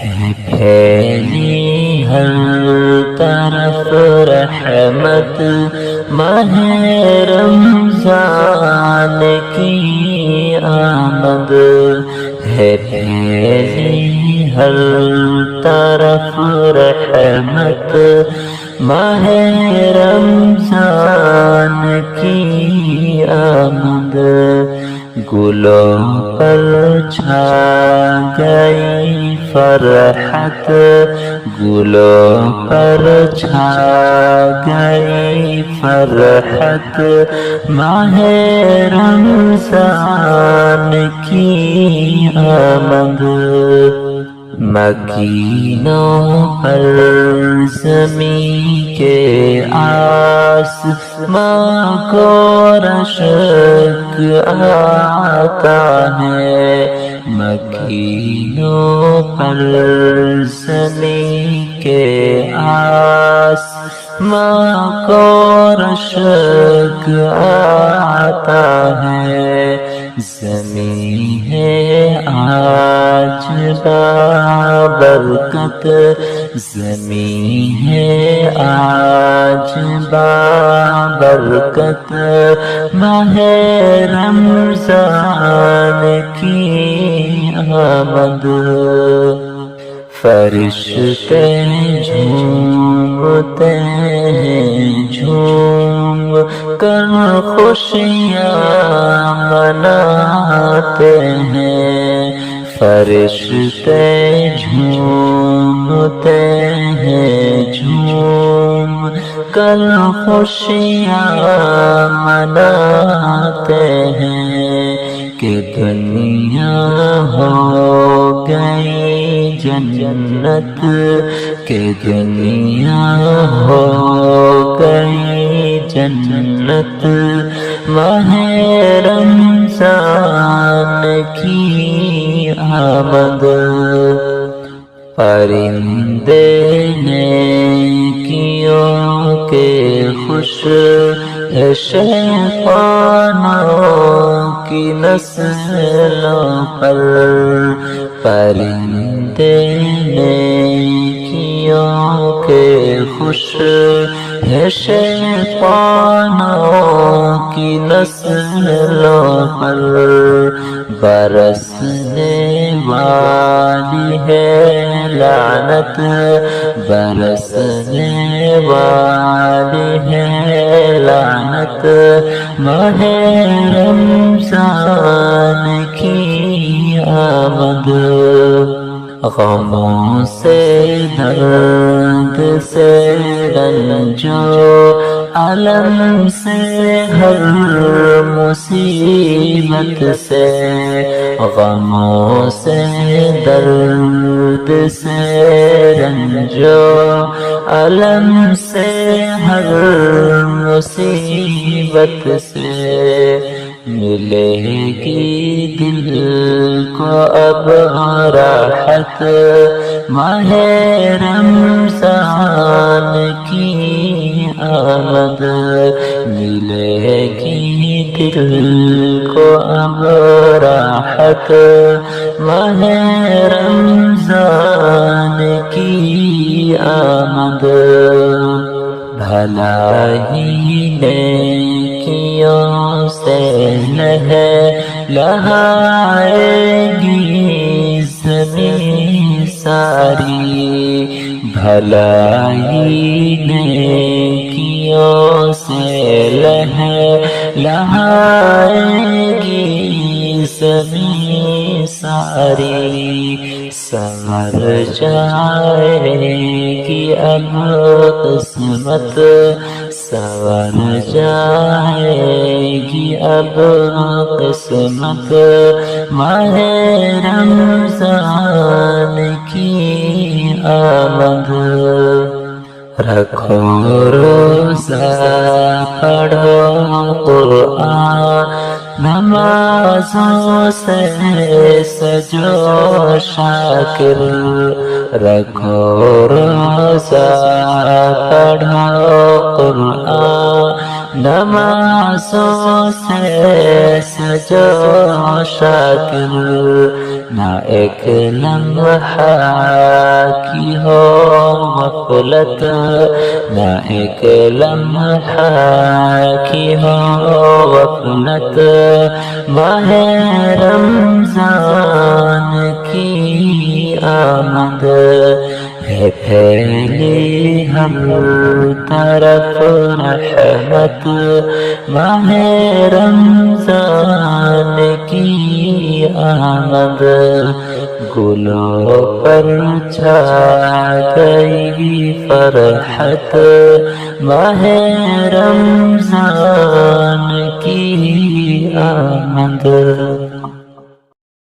پھیلی ہر طرف رحمت ماہ رمضان کی آمد ہے، پھیلی ہر طرف رحمت ماہ رمضان کی آمد، گلوں پر چھا گئی فرحت، گلوں پر چھا گئی فرحت ماہ رمضان کی آمد، مکینوں پر زمین کے آسماں کو رشک آتا ہے، مکینوں پر زمین کے آسماں کو رشک آتا ہے، زمین ہے آج بابرکت، زمین ہے آج بابرکت ماہ رمضان کی آمد، فرشتے جھومتے ہیں جھوم کر خوشیاں مناتے ہیں، فرشتے جھومتے ہیں جھوم کر خوشیاں مناتے ہیں، کہ دنیا ہو گئی جنت، کہ دنیا ہو گئی جنت ماہ رمضان کی آمد، پرندے نیکیوں کے خوش شیطانوں کی نسلوں پر، پرندے نیکیوں کے خوش شیطانوں کی نسلوں پر، برسنے والی ہے لعنت، برسنے والی ہے لعنت ماہ رمضان کی آمد، غموں سے درد سے رنجو علم سے ہر مصیبت سے، غموں سے درد سے رنجو علم سے ہر مصیبت سے، ملے گی دل کو اب راحت ماہ رمضان کی آمد، ملے گی دل کو اب راحت ماہ رمضان کی آمد، بھلائی نیکیوں سے لہائے گی زمین ساری، بھلائی نیکیوں سے لہائے گی زمین ساری، سنور جائے گی اب قسمت، سنور جائے گی اب قسمت ماہ رمضان کی آمد، رکھو روزہ پڑھو قرآن نمازوں سے سجو شاکر، رکھو روزہ پڑھو قرآن نمازوں سے سجو شاکر نہ ایک لمحہ کی ہو غفلت نہ ایک لمحہ کی ہو غفلت ماہ رمضان کی آمد ہے پھیلی ہر طرف رحمت ماہ رمضان کی آمد گلوں پر چھا گئی فرحت ماہ رمضان کی آمد